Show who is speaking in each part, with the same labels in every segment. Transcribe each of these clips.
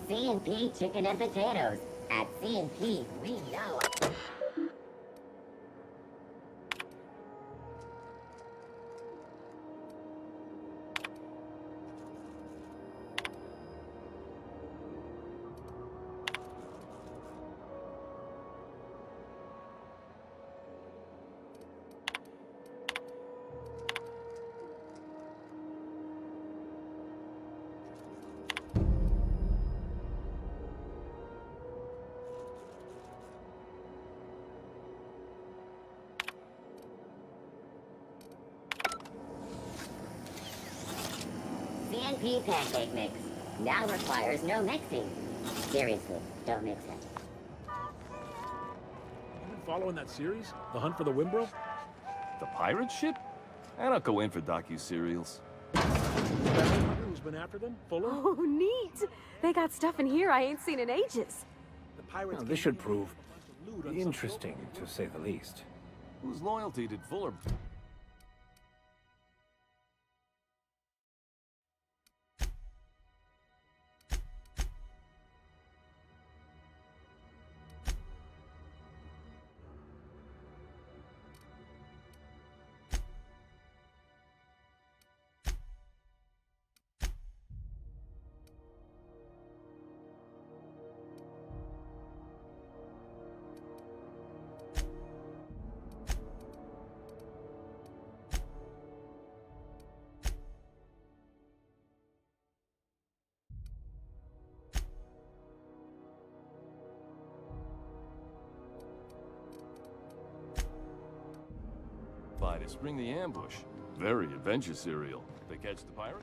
Speaker 1: C&P chicken and potatoes. At C&P, we know. C&P pancake mix. Now requires no mixing. Seriously, don't mix it.
Speaker 2: You been following that series? The Hunt for the Wimbro?
Speaker 3: The pirate ship? I don't go in for docu-serials.
Speaker 2: Who's been after them? Fuller?
Speaker 4: Oh, neat! They got stuff in here I ain't seen in ages.
Speaker 2: The pirates.
Speaker 5: This should prove interesting, to say the least.
Speaker 3: Whose loyalty did Fuller... By to spring the ambush. Very adventure serial. They catch the pirate?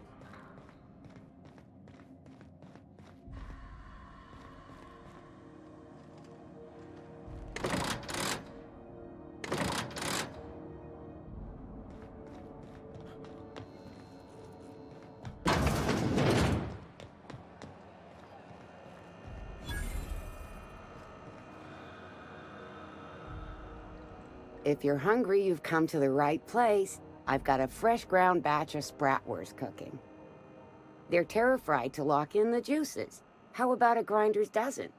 Speaker 6: If you're hungry, you've come to the right place. I've got a fresh ground batch of spratwurst cooking. They're terra-fried to lock in the juices. How about a grinder's dozen?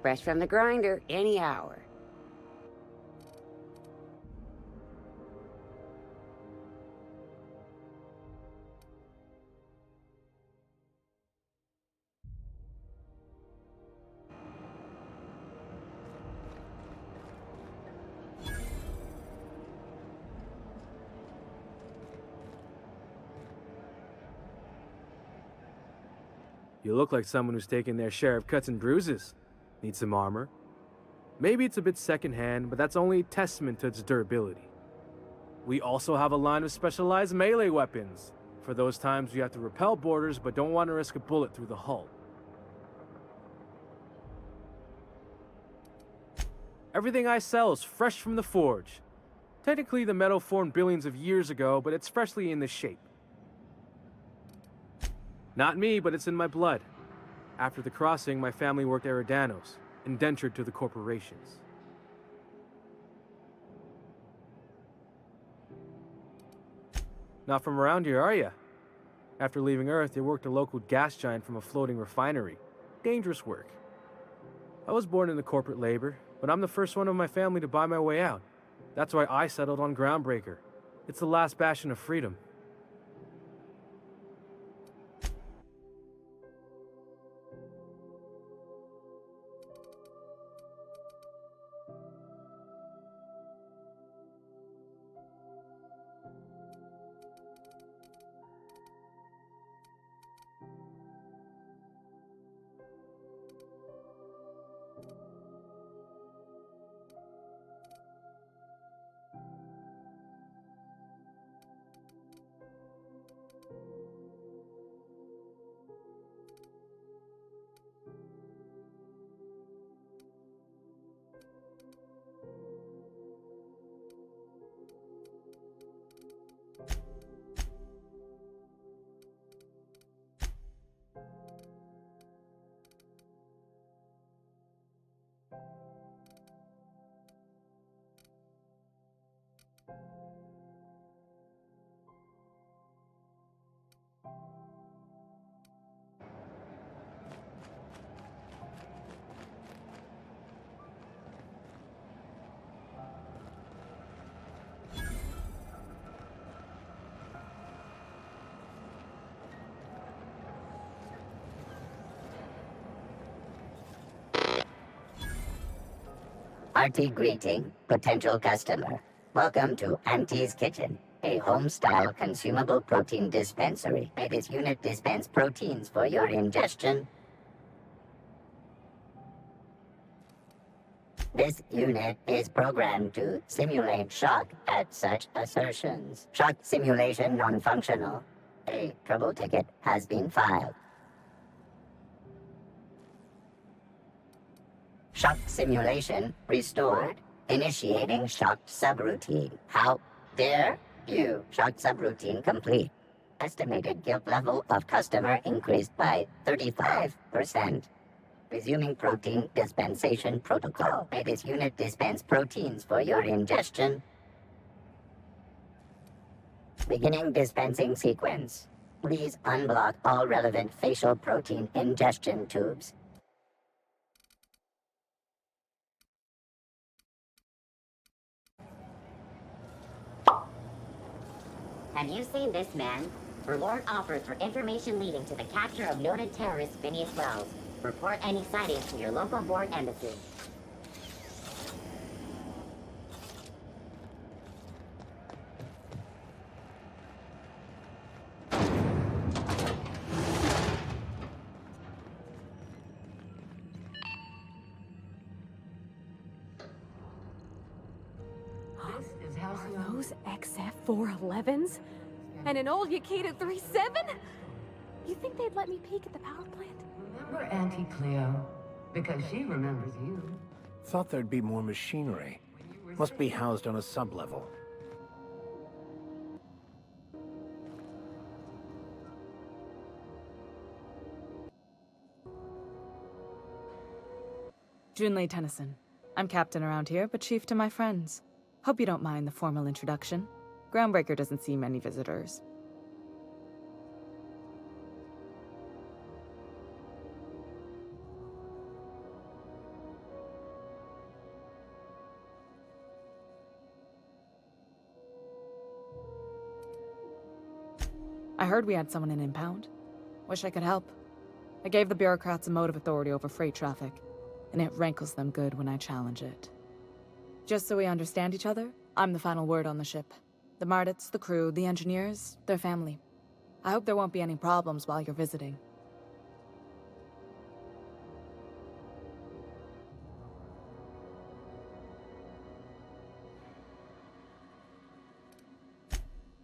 Speaker 6: Fresh from the grinder, any hour.
Speaker 7: You look like someone who's taken their share of cuts and bruises. Need some armor? Maybe it's a bit secondhand, but that's only a testament to its durability. We also have a line of specialized melee weapons, for those times you have to repel boarders but don't want to risk a bullet through the hull. Everything I sell is fresh from the forge. Technically, the metal formed billions of years ago, but it's freshly in this shape. Not me, but it's in my blood. After the crossing, my family worked Eridanos, indentured to the corporations. Not from around here, are ya? After leaving Earth, they worked a local gas giant from a floating refinery. Dangerous work. I was born into corporate labor, but I'm the first one of my family to buy my way out. That's why I settled on Groundbreaker. It's the last bastion of freedom.
Speaker 1: Hearty greeting, potential customer. Welcome to Auntie's Kitchen, a home-style consumable protein dispensary. May this unit dispense proteins for your ingestion. This unit is programmed to simulate shock at such assertions. Shock simulation non-functional. A trouble ticket has been filed. Shock simulation restored. Initiating shocked subroutine. How dare you? Shocked subroutine complete. Estimated guilt level of customer increased by 35%. Resuming protein dispensation protocol. May this unit dispense proteins for your ingestion. Beginning dispensing sequence. Please unblock all relevant facial protein ingestion tubes. Have you seen this man? Reward offers for information leading to the capture of noted terrorist Phineas Wells. Report any sightings to your local board embassy.
Speaker 4: Are those XF-411s? And an old Yakita 37? You think they'd let me peek at the power plant?
Speaker 8: Remember Auntie Cleo? Because she remembers you.
Speaker 5: Thought there'd be more machinery. Must be housed on a sub-level.
Speaker 9: Junlei Tennyson. I'm captain around here, but chief to my friends. Hope you don't mind the formal introduction. Groundbreaker doesn't see many visitors. I heard we had someone in impound. Wish I could help. I gave the bureaucrats a motive authority over freight traffic, and it rankles them good when I challenge it. Just so we understand each other, I'm the final word on the ship. The Mardits, the crew, the engineers, their family. I hope there won't be any problems while you're visiting.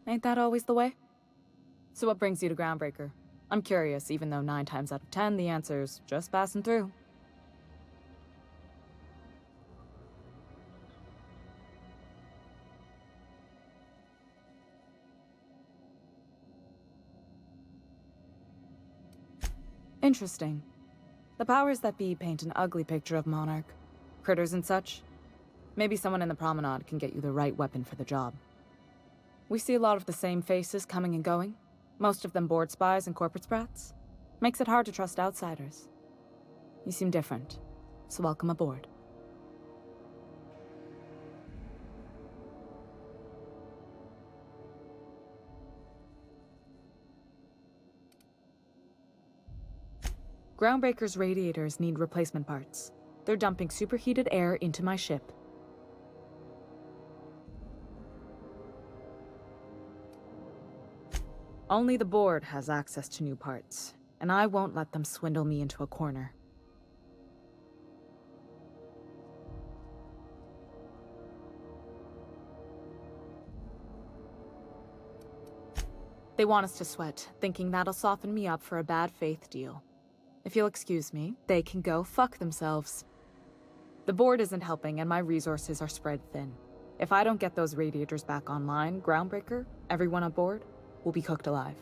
Speaker 9: Ain't that always the way? So what brings you to Groundbreaker? I'm curious, even though 9 times out of 10 the answer's just passing through. Interesting. The powers that be paint an ugly picture of Monarch. Critters and such. Maybe someone in the promenade can get you the right weapon for the job. We see a lot of the same faces coming and going. Most of them board spies and corporate sprats. Makes it hard to trust outsiders. You seem different, so welcome aboard. Groundbreaker's radiators need replacement parts. They're dumping superheated air into my ship. Only the board has access to new parts, and I won't let them swindle me into a corner. They want us to sweat, thinking that'll soften me up for a bad faith deal. If you'll excuse me, they can go fuck themselves. The board isn't helping and my resources are spread thin. If I don't get those radiators back online, Groundbreaker, everyone aboard, will be cooked alive.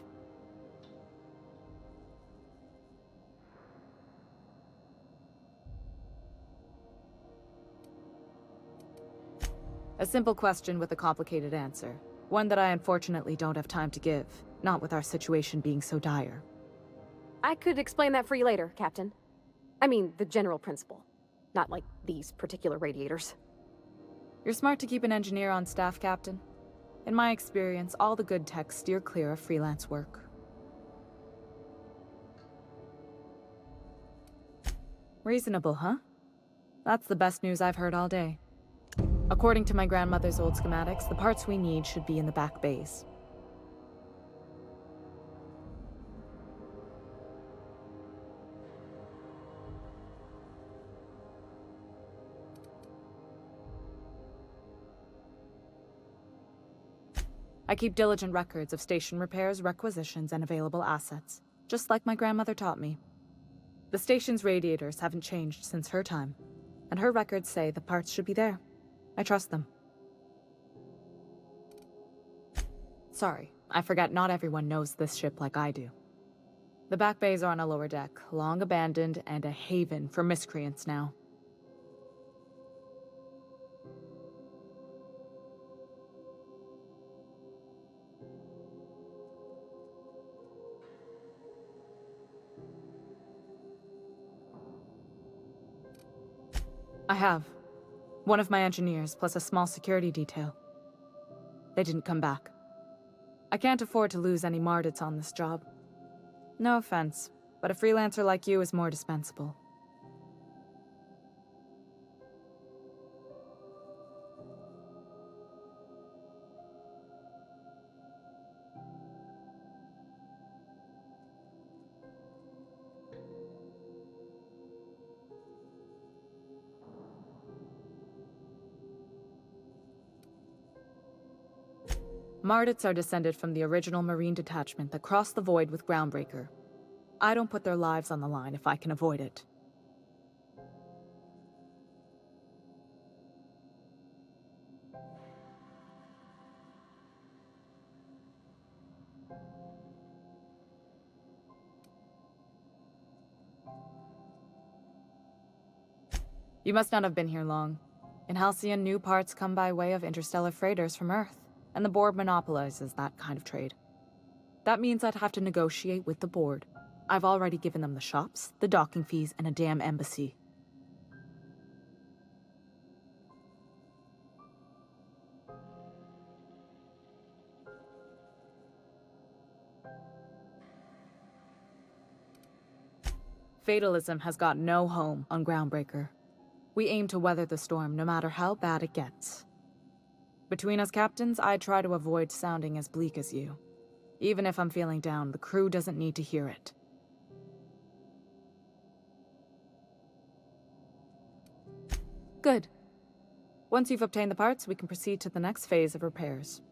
Speaker 9: A simple question with a complicated answer. One that I unfortunately don't have time to give, not with our situation being so dire.
Speaker 4: I could explain that for you later, Captain. I mean, the general principle. Not like these particular radiators.
Speaker 9: You're smart to keep an engineer on staff, Captain. In my experience, all the good techs steer clear of freelance work. Reasonable, huh? That's the best news I've heard all day. According to my grandmother's old schematics, the parts we need should be in the back bays. I keep diligent records of station repairs, requisitions, and available assets, just like my grandmother taught me. The station's radiators haven't changed since her time, and her records say the parts should be there. I trust them. Sorry, I forgot not everyone knows this ship like I do. The back bays are on a lower deck, long abandoned and a haven for miscreants now. I have. One of my engineers, plus a small security detail. They didn't come back. I can't afford to lose any Mardits on this job. No offense, but a freelancer like you is more dispensable. Mardits are descended from the original Marine detachment that crossed the void with Groundbreaker. I don't put their lives on the line if I can avoid it. You must not have been here long. In Halcyon, new parts come by way of interstellar freighters from Earth, and the board monopolizes that kind of trade. That means I'd have to negotiate with the board. I've already given them the shops, the docking fees, and a damn embassy. Fatalism has got no home on Groundbreaker. We aim to weather the storm no matter how bad it gets. Between us captains, I try to avoid sounding as bleak as you. Even if I'm feeling down, the crew doesn't need to hear it. Good. Once you've obtained the parts, we can proceed to the next phase of repairs.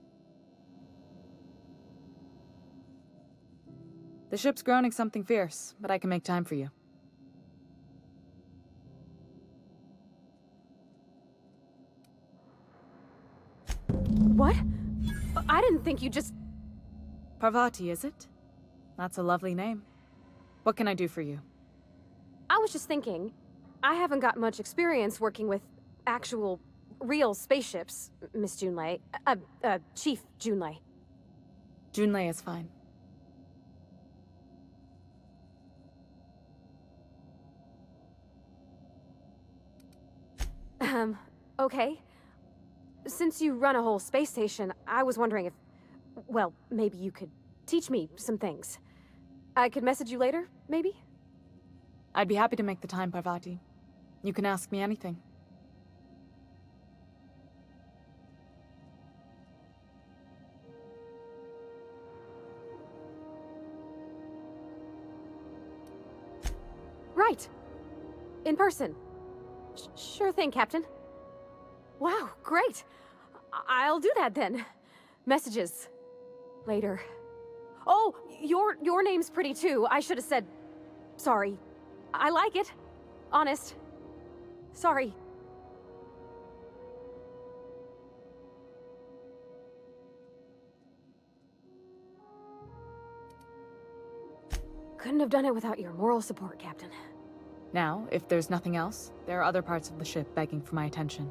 Speaker 9: The ship's groaning something fierce, but I can make time for you.
Speaker 4: What? I didn't think you just...
Speaker 9: Parvati, is it? That's a lovely name. What can I do for you?
Speaker 4: I was just thinking, I haven't got much experience working with actual, real spaceships, Miss Junlei. Chief Junlei.
Speaker 9: Junlei is fine.
Speaker 4: Okay. Since you run a whole space station, I was wondering if... Well, maybe you could teach me some things. I could message you later, maybe?
Speaker 9: I'd be happy to make the time, Parvati. You can ask me anything.
Speaker 4: Right. In person. Sure thing, Captain. Wow, great. I'll do that then. Messages. Later. Oh, your name's pretty too. I should have said... Sorry. I like it. Honest. Sorry. Couldn't have done it without your moral support, Captain.
Speaker 9: Now, if there's nothing else, there are other parts of the ship begging for my attention.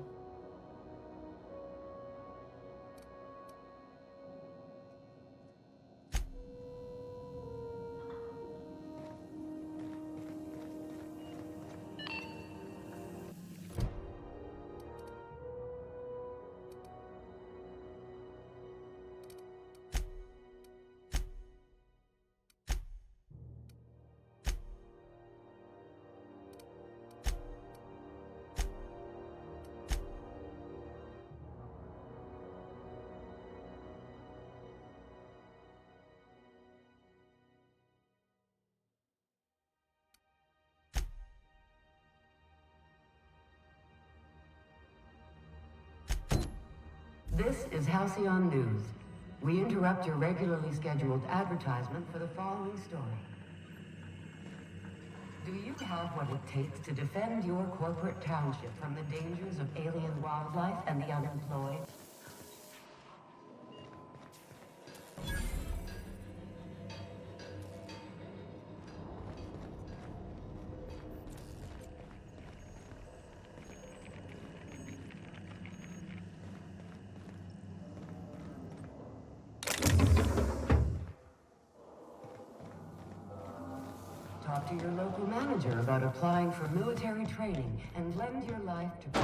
Speaker 8: This is Halcyon News. We interrupt your regularly scheduled advertisement for the following story. Do you have what it takes to defend your corporate township from the dangers of alien wildlife and the unemployed? Talk to your local manager about applying for military training and lend your life to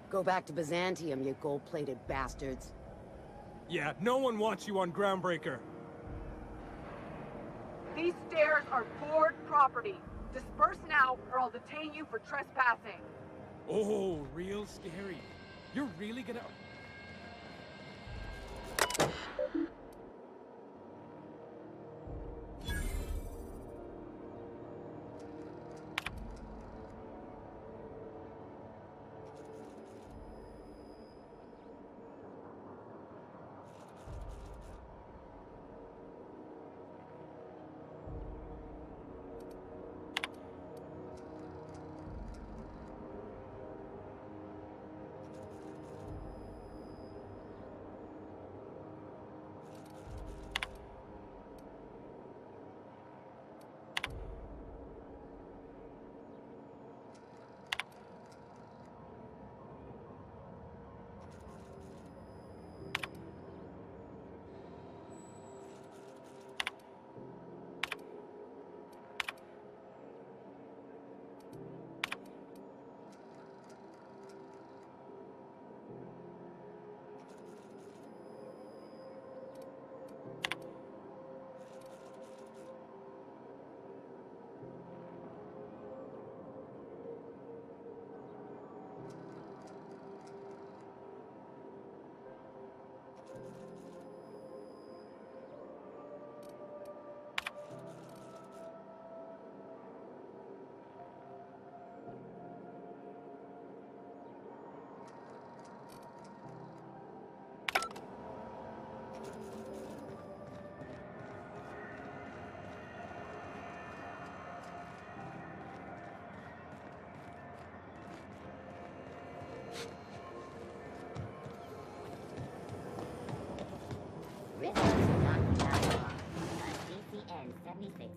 Speaker 6: Go back to Byzantium, you gold-plated bastards.
Speaker 10: Yeah, no one wants you on Groundbreaker.
Speaker 11: These stairs are board property. Disperse now, or I'll detain you for trespassing.
Speaker 10: Oh, real scary. You're really gonna...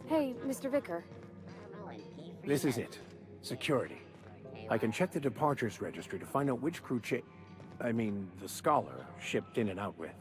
Speaker 4: Hey, Mr. Vicker.
Speaker 5: This is it. Security. I can check the departures registry to find out which crew the scholar shipped in and out with.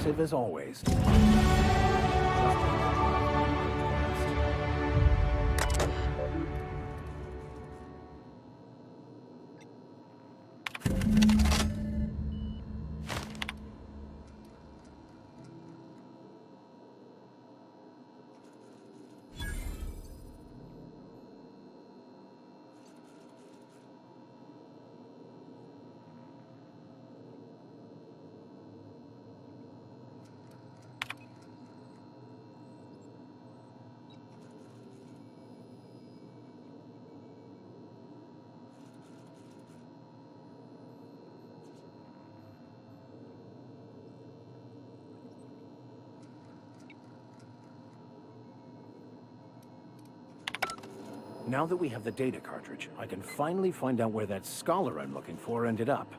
Speaker 5: Impressive as always. Now that we have the data cartridge, I can finally find out where that scholar I'm looking for ended up.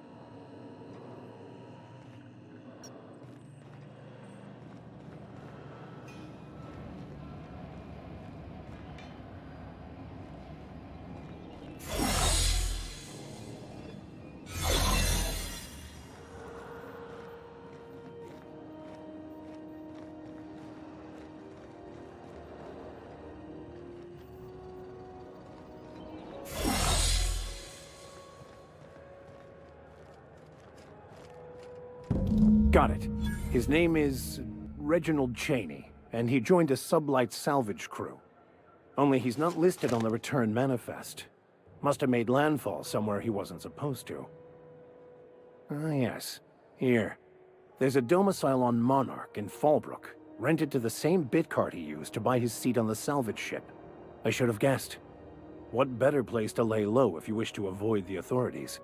Speaker 5: Got it. His name is Reginald Cheney, and he joined a sublight salvage crew. Only he's not listed on the return manifest. Must have made landfall somewhere he wasn't supposed to. Ah, yes. Here. There's a domicile on Monarch in Fallbrook, rented to the same bit card he used to buy his seat on the salvage ship. I should have guessed. What better place to lay low if you wish to avoid the authorities?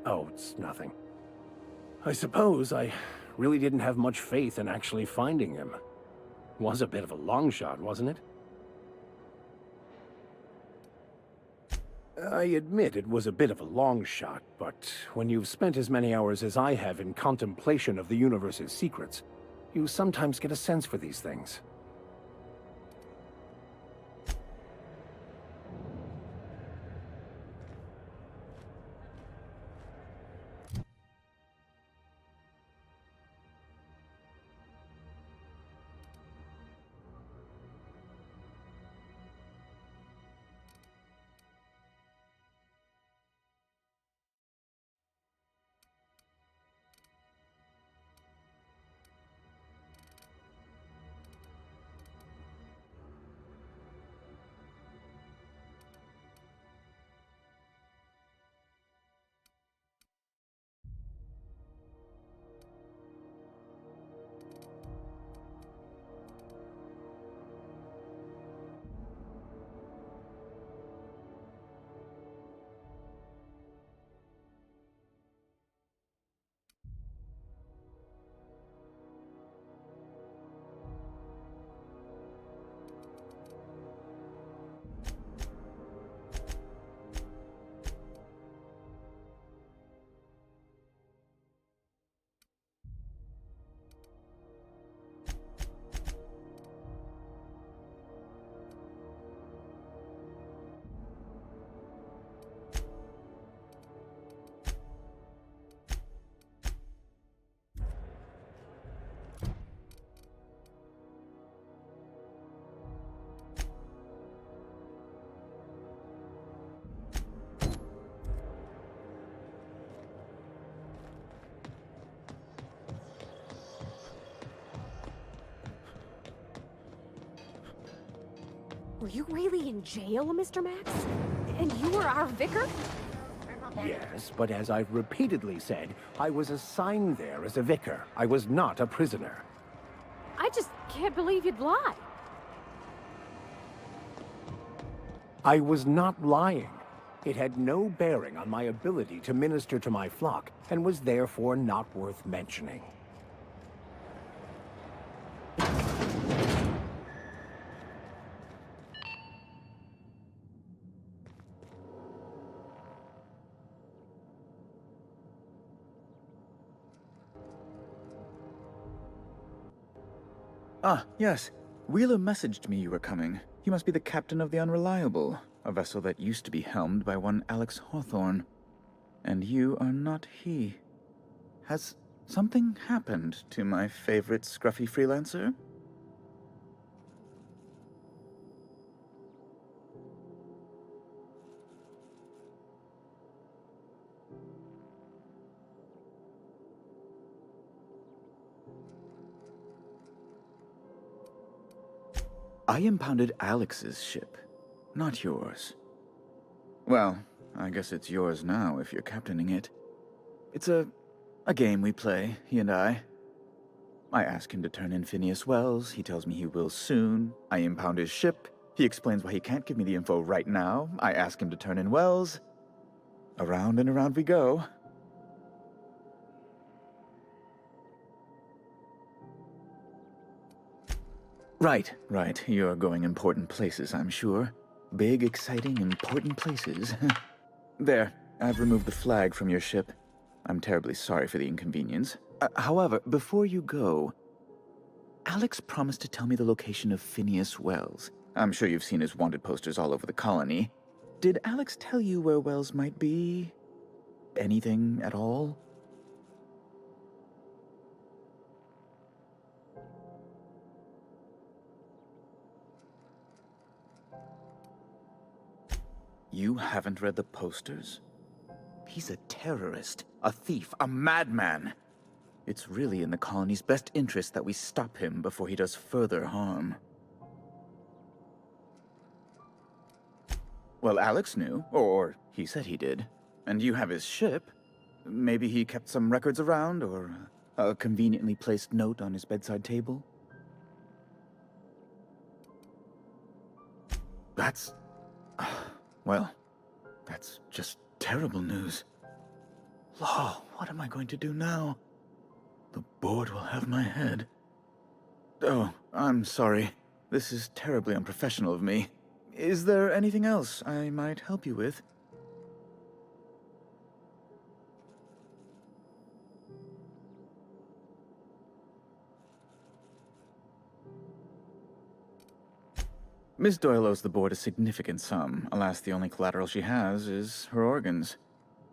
Speaker 5: Oh, it's nothing. I suppose I really didn't have much faith in actually finding him. Was a bit of a long shot, wasn't it? I admit it was a bit of a long shot, but when you've spent as many hours as I have in contemplation of the universe's secrets, you sometimes get a sense for these things.
Speaker 4: Were you really in jail, Mr. Max? And you were our vicar?
Speaker 5: Yes, but as I've repeatedly said, I was assigned there as a vicar. I was not a prisoner.
Speaker 4: I just can't believe you'd lie.
Speaker 5: I was not lying. It had no bearing on my ability to minister to my flock, and was therefore not worth mentioning.
Speaker 12: Ah, yes. Wheeler messaged me you were coming. He must be the captain of the Unreliable, a vessel that used to be helmed by one Alex Hawthorne. And you are not he. Has something happened to my favorite scruffy freelancer? I impounded Alex's ship, not yours. Well, I guess it's yours now if you're captaining it. It's a game we play, he and I. I ask him to turn in Phineas Wells, he tells me he will soon. I impound his ship, he explains why he can't give me the info right now. I ask him to turn in Wells. Around and around we go. Right. You're going important places, I'm sure. Big, exciting, important places. There, I've removed the flag from your ship. I'm terribly sorry for the inconvenience. However, before you go, Alex promised to tell me the location of Phineas Wells. I'm sure you've seen his wanted posters all over the colony. Did Alex tell you where Wells might be? Anything at all? You haven't read the posters? He's a terrorist, a thief, a madman. It's really in the colony's best interest that we stop him before he does further harm. Well, Alex knew, or he said he did. And you have his ship. Maybe he kept some records around, or a conveniently placed note on his bedside table? That's... well, that's just terrible news. Law, what am I going to do now? The board will have my head. Oh, I'm sorry. This is terribly unprofessional of me. Is there anything else I might help you with? Miss Doyle owes the board a significant sum. Alas, the only collateral she has is her organs.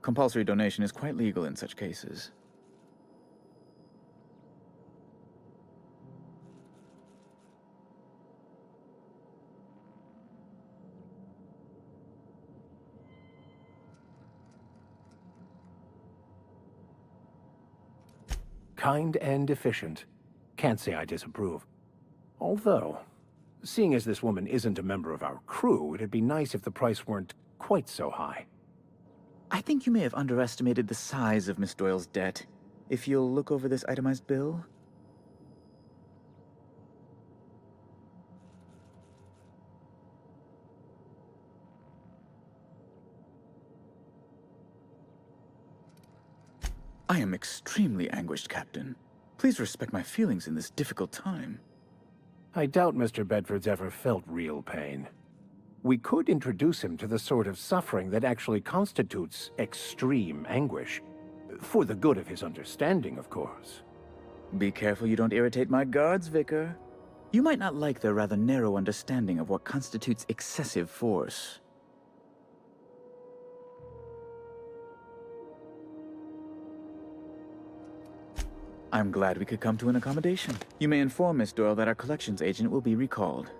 Speaker 12: Compulsory donation is quite legal in such cases.
Speaker 5: Kind and efficient. Can't say I disapprove. Although, seeing as this woman isn't a member of our crew, it'd be nice if the price weren't quite so high.
Speaker 12: I think you may have underestimated the size of Miss Doyle's debt. If you'll look over this itemized bill. I am extremely anguished, Captain. Please respect my feelings in this difficult time.
Speaker 5: I doubt Mr. Bedford's ever felt real pain. We could introduce him to the sort of suffering that actually constitutes extreme anguish. For the good of his understanding, of course.
Speaker 12: Be careful you don't irritate my guards, Vicar. You might not like their rather narrow understanding of what constitutes excessive force. I'm glad we could come to an accommodation. You may inform Miss Doyle that our collections agent will be recalled.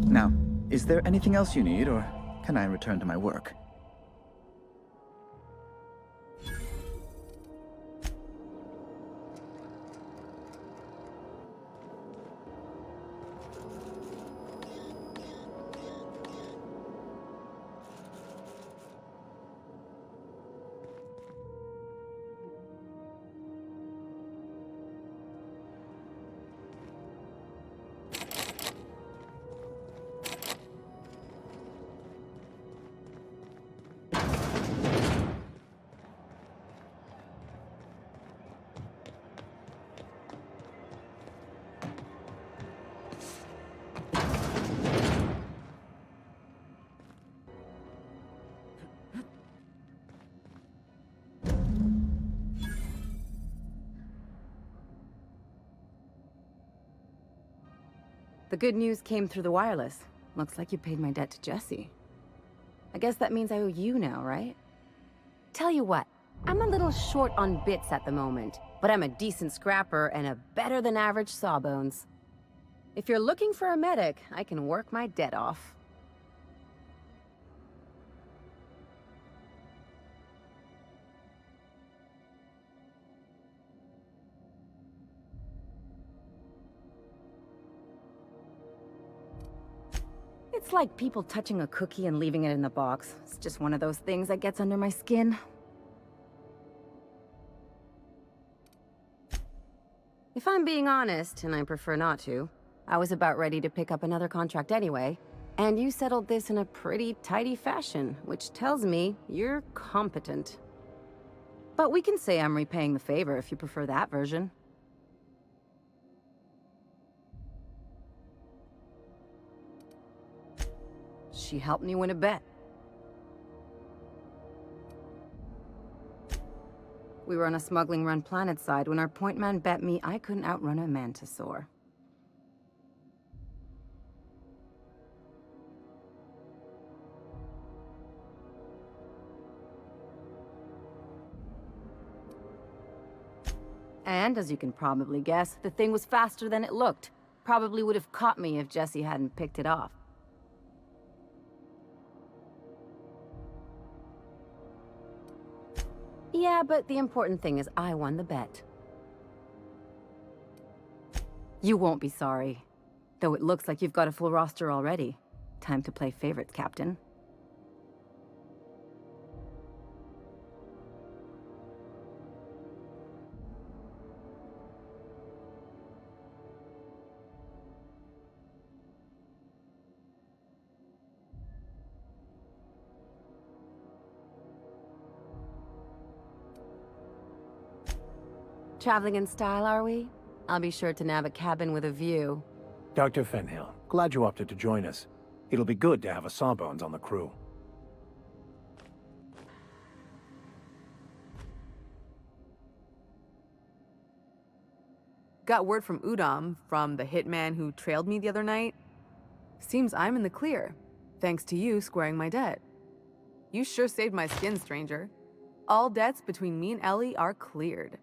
Speaker 12: Now, is there anything else you need, or can I return to my work?
Speaker 13: The good news came through the wireless. Looks like you paid my debt to Jesse. I guess that means I owe you now, right? Tell you what, I'm a little short on bits at the moment, but I'm a decent scrapper and a better-than-average sawbones. If you're looking for a medic, I can work my debt off. It's like people touching a cookie and leaving it in the box. It's just one of those things that gets under my skin. If I'm being honest, and I prefer not to, I was about ready to pick up another contract anyway, and you settled this in a pretty tidy fashion, which tells me you're competent. But we can say I'm repaying the favor if you prefer that version. She helped me win a bet. We were on a smuggling run planetside when our point man bet me I couldn't outrun a mantisaur. And, as you can probably guess, the thing was faster than it looked. Probably would have caught me if Jesse hadn't picked it off. Yeah, but the important thing is I won the bet. You won't be sorry. Though it looks like you've got a full roster already. Time to play favorites, Captain. Traveling in style, are we? I'll be sure to nab a cabin with a view.
Speaker 5: Dr. Fenhill, glad you opted to join us. It'll be good to have a Sawbones on the crew.
Speaker 14: Got word from Udam, from the hitman who trailed me the other night. Seems I'm in the clear, thanks to you squaring my debt. You sure saved my skin, stranger. All debts between me and Ellie are cleared.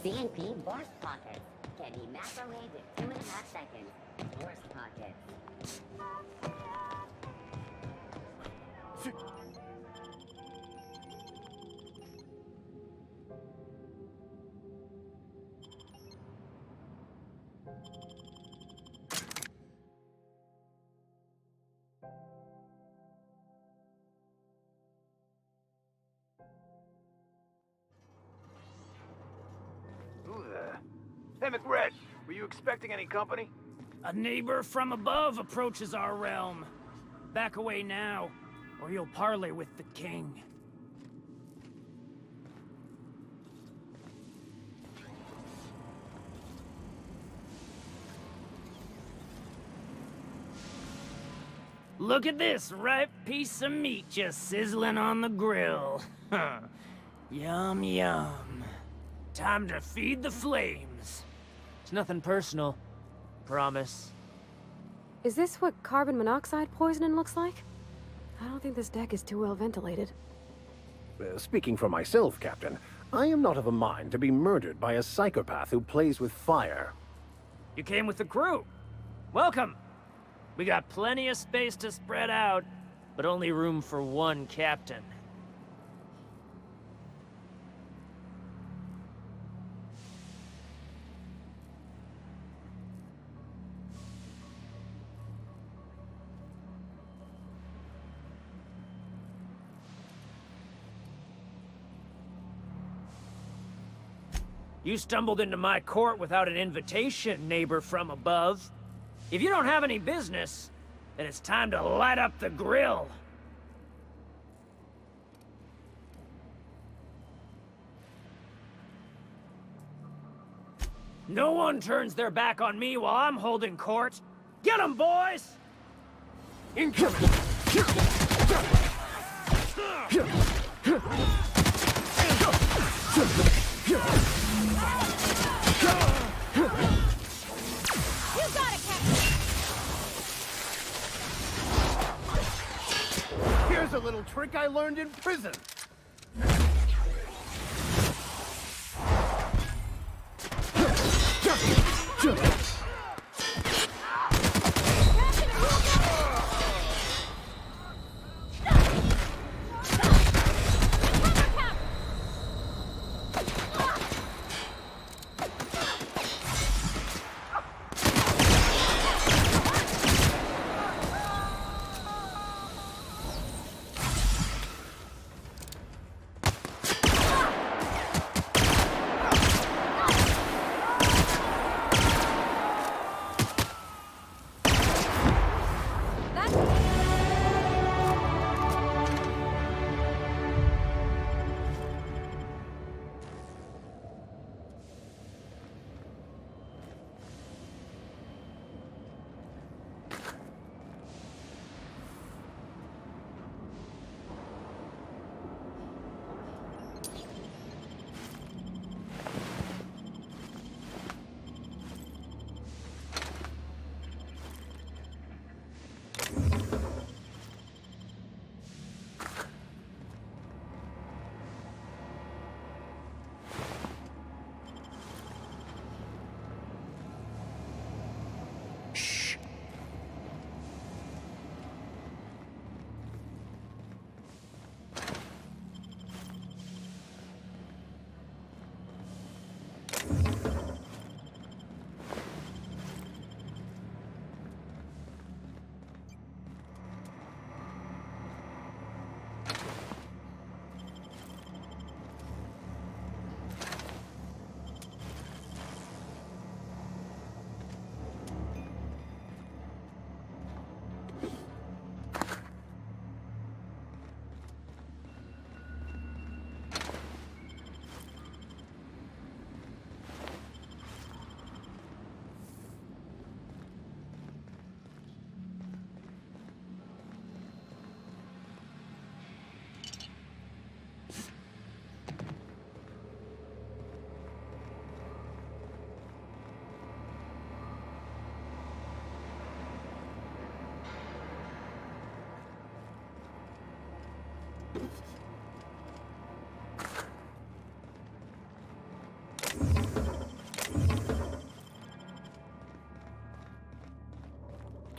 Speaker 1: CNP Force Pockets can be microwaved in 2.5 seconds. Force Pockets.
Speaker 15: Hey, McRed, were you expecting any company?
Speaker 16: A neighbor from above approaches our realm. Back away now, or you'll parley with the king. Look at this ripe piece of meat just sizzling on the grill. Yum, yum. Time to feed the flames. It's nothing personal. Promise.
Speaker 4: Is this what carbon monoxide poisoning looks like? I don't think this deck is too well ventilated.
Speaker 5: Speaking for myself, Captain, I am not of a mind to be murdered by a psychopath who plays with fire.
Speaker 16: You came with the crew. Welcome. We got plenty of space to spread out, but only room for one captain. You stumbled into my court without an invitation, neighbor from above. If you don't have any business, then it's time to light up the grill. No one turns their back on me while I'm holding court. Get 'em, boys! Incoming!
Speaker 5: Here's a little trick I learned in prison.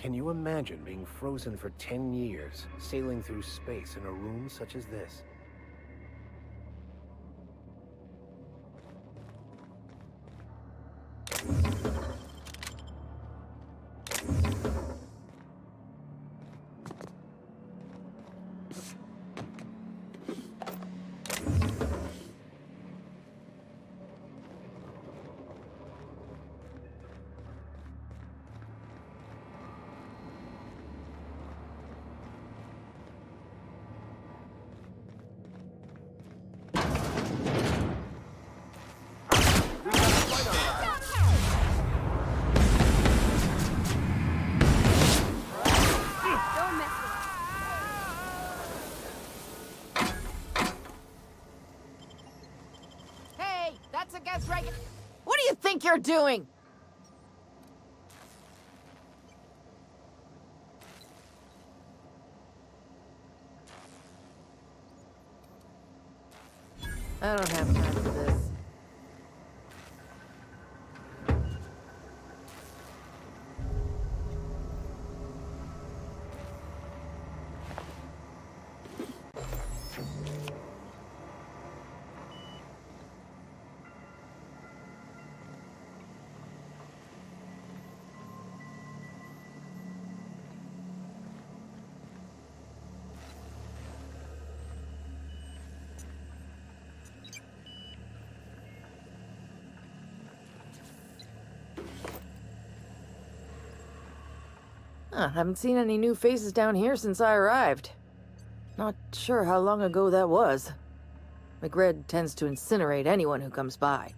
Speaker 5: Can you imagine being frozen for 10 years, sailing through space in a room such as this?
Speaker 17: What do you think you're doing?
Speaker 18: I don't have time for this. Haven't seen any new faces down here since I arrived. Not sure how long ago that was. McRed tends to incinerate anyone who comes by.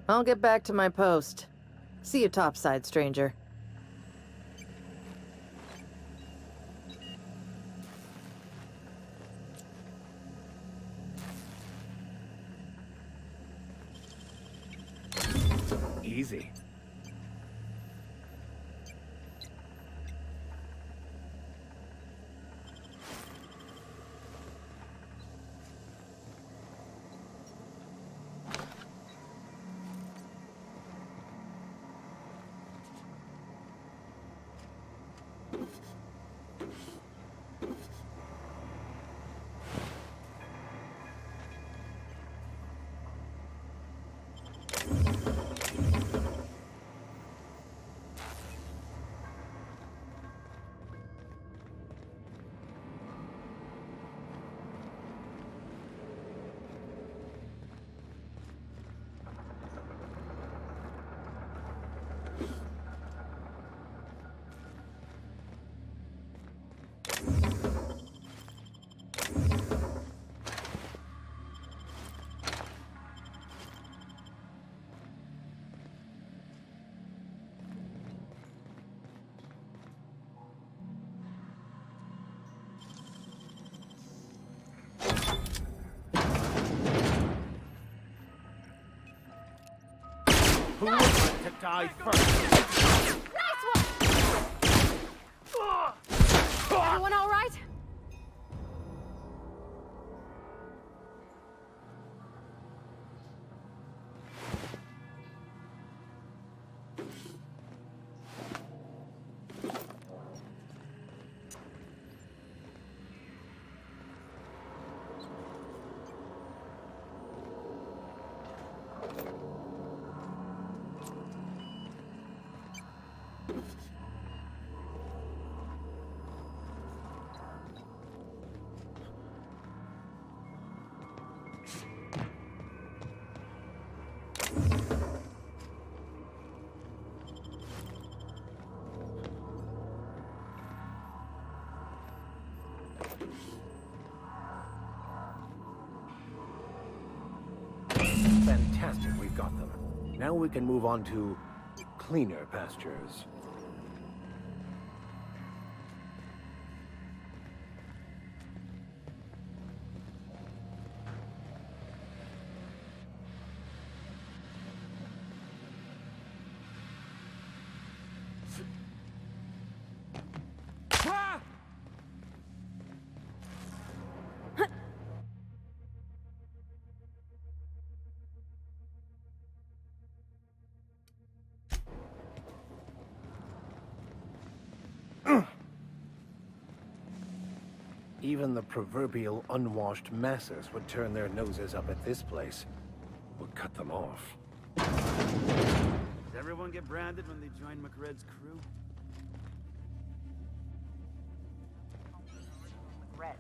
Speaker 18: I'll get back to my post. See you topside, stranger.
Speaker 5: Easy.
Speaker 16: Who would like to die first?
Speaker 4: Nice one! Everyone all right?
Speaker 5: Fantastic, we've got them. Now we can move on to cleaner pastures. Even the proverbial unwashed masses would turn their noses up at this place. Would cut them off.
Speaker 15: Does everyone get branded when they join McRed's crew?
Speaker 11: Red.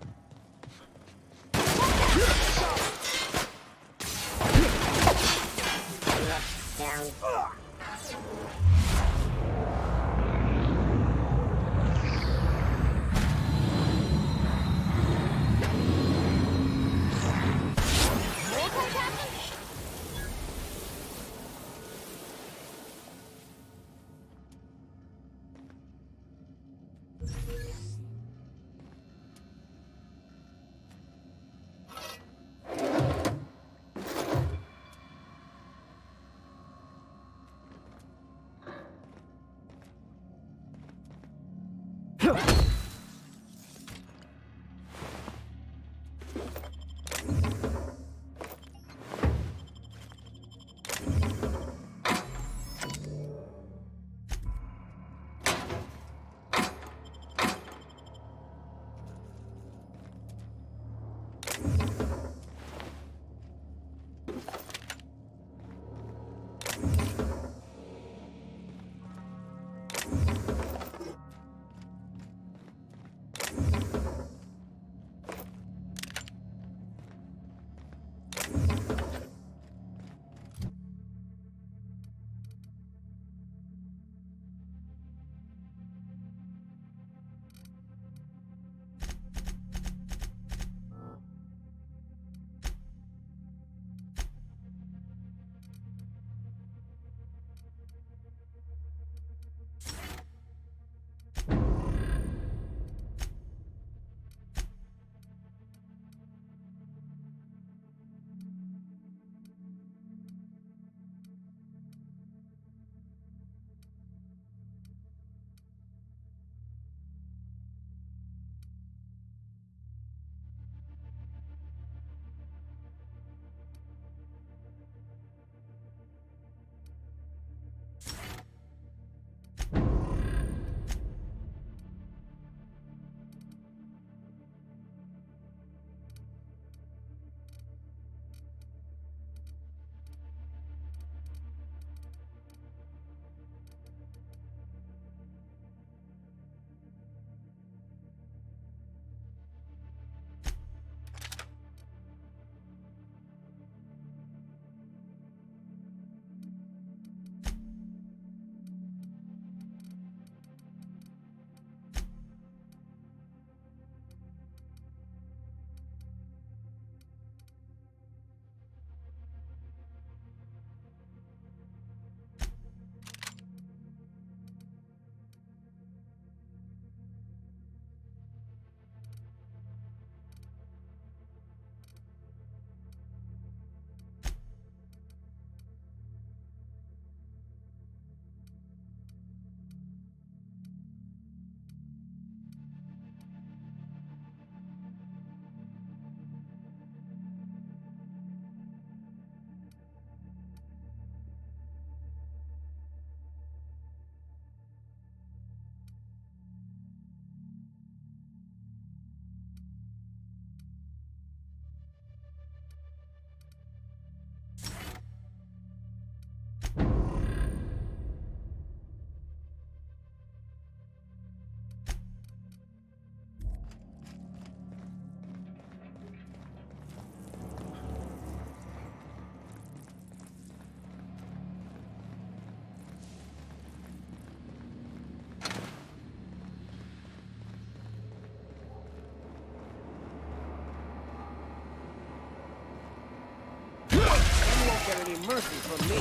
Speaker 5: Get any mercy from me.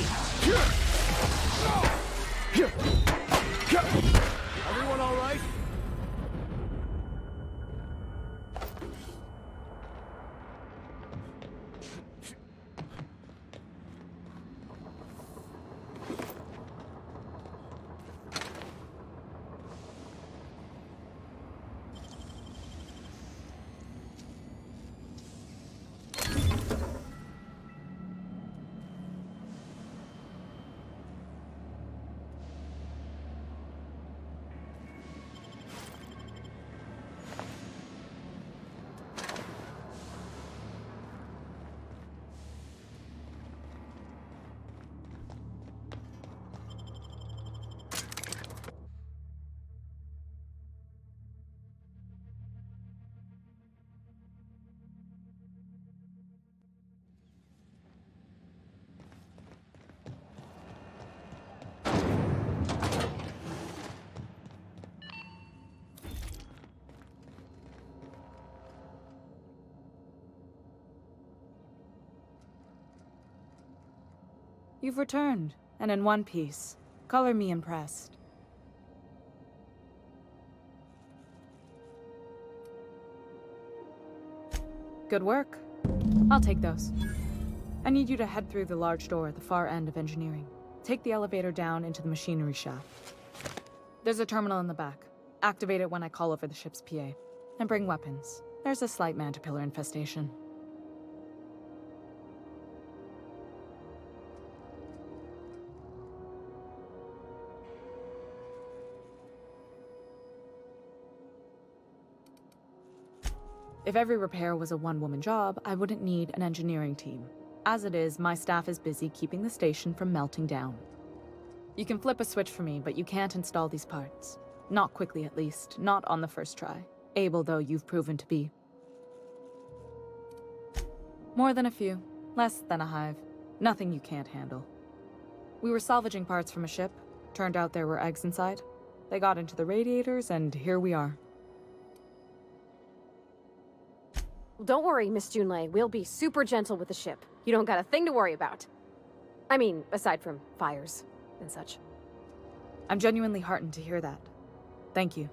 Speaker 5: Everyone all right?
Speaker 9: You've returned, and in one piece. Color me impressed. Good work. I'll take those. I need you to head through the large door at the far end of engineering. Take the elevator down into the machinery shaft. There's a terminal in the back. Activate it when I call over the ship's PA. And bring weapons. There's a slight mantipillar infestation. If every repair was a one-woman job, I wouldn't need an engineering team. As it is, my staff is busy keeping the station from melting down. You can flip a switch for me, but you can't install these parts. Not quickly, at least. Not on the first try. Able, though, you've proven to be. More than a few. Less than a hive. Nothing you can't handle. We were salvaging parts from a ship. Turned out there were eggs inside. They got into the radiators, and here we are.
Speaker 4: Don't worry, Miss Junlei. We'll be super gentle with the ship. You don't got a thing to worry about. I mean, aside from fires and such.
Speaker 9: I'm genuinely heartened to hear that. Thank you.